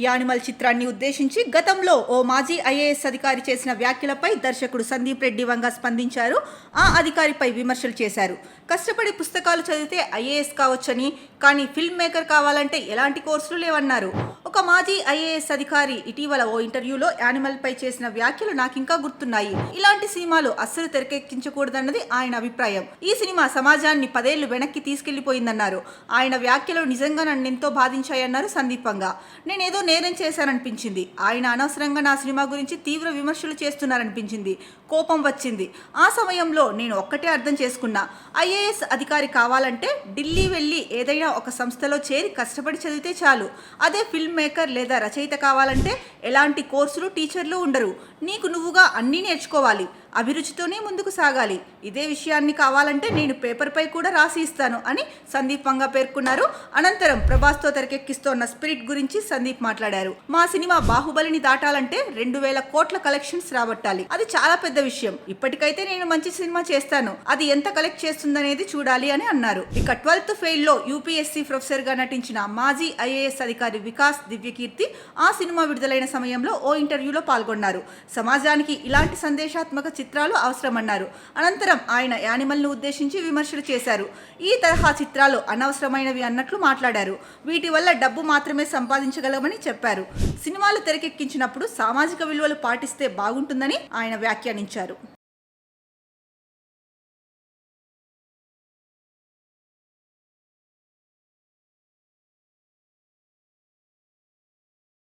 Animal చిత్రాన్ని ఉద్దేశించి గతంలో ఓ మాజీ ఐఏఎస్ అధికారి చేసిన వ్యాఖ్యలపై దర్శకుడు సందీప్ రెడ్డి వంగ స్పందించారు. ఆ అధికారిపై విమర్శలు చేశారు. కష్టపడి పుస్తకాలు చదివితే ఐఏఎస్ కావచ్చని, కానీ ఫిల్మ్ మేకర్ కావాలంటే ఎలాంటి కోర్సులు లేవన్నారు. ఒక మాజీ ఐఏఎస్ అధికారి ఇటీవల ఓ ఇంటర్వ్యూలో యానిమల్ పై చేసిన వ్యాఖ్యలు నాకింకా గుర్తున్నాయి. ఇలాంటి సినిమాలు అస్సలు తెరకెక్కించకూడదన్నది ఆయన అభిప్రాయం. ఈ సినిమా సమాజాన్ని 10 ఏళ్లు వెనక్కి తీసుకెళ్లిపోయిందన్నారు. ఆయన వ్యాఖ్యలు నిజంగా నన్నెంతో బాధించాయన్నారు సందీప్ వంగ. నేనేదో నేరం చేశాననిపించింది. ఆయన అనవసరంగా నా సినిమా గురించి తీవ్ర విమర్శలు చేస్తున్నారనిపించింది. కోపం వచ్చింది. ఆ సమయంలో నేను ఒక్కటే అర్థం చేసుకున్నా, ఐఏఎస్ అధికారి కావాలంటే ఢిల్లీ వెళ్ళి ఏదైనా ఒక సంస్థలో చేరి కష్టపడి చదివితే చాలు. అదే ఫిల్మ్ మేకర్ లేదా రచయిత కావాలంటే ఎలాంటి కోర్సులు, టీచర్లు ఉండరు. నీకు నువ్వుగా అన్నీ నేర్చుకోవాలి. అభిరుచితోనే ముందుకు సాగాలి. ఇదే విషయాన్ని కావాలంటే నేను పేపర్పై కూడా రాసి ఇస్తాను అని సందీప్ వంగ పేర్కొన్నారు. అనంతరం ప్రభాస్తో తెరకెక్కిస్తోన్న స్పిరిట్ గురించి సందీప్ మాట్లాడారు. మా సినిమా బాహుబలిని దాటాలంటే 2000 కోట్ల కలెక్షన్స్ రాబట్టాలి. అది చాలా పెద్ద విషయం. ఇప్పటికైతే నేను మంచి సినిమా చేస్తాను. అది ఎంత కలెక్ట్ చేస్తుందనేది చూడాలి అని అన్నారు. ఇక 12th ఫెయిల్ లో యూపీఎస్సీ ప్రొఫెసర్ గా నటించిన మాజీ ఐఏఎస్ అధికారి వికాస్ దివ్యకీర్తి ఆ సినిమా విడుదలైన సమయంలో ఓ ఇంటర్వ్యూలో పాల్గొన్నారు. సమాజానికి ఇలాంటి సందేశాత్మక చిత్రాలు అవసరమన్నారు. అనంతరం ఆయన యానిమల్ ను ఉద్దేశించి విమర్శలు చేశారు. ఈ తరహా చిత్రాలు అనవసరమైనవి అన్నట్లు మాట్లాడారు. వీటి వల్ల డబ్బు మాత్రమే సంపాదించగలమని చెప్పారు. సినిమాలు తెరకెక్కించినప్పుడు సామాజిక విలువలు పాటిస్తే బాగుంటుందని ఆయన వ్యాఖ్యానించారు.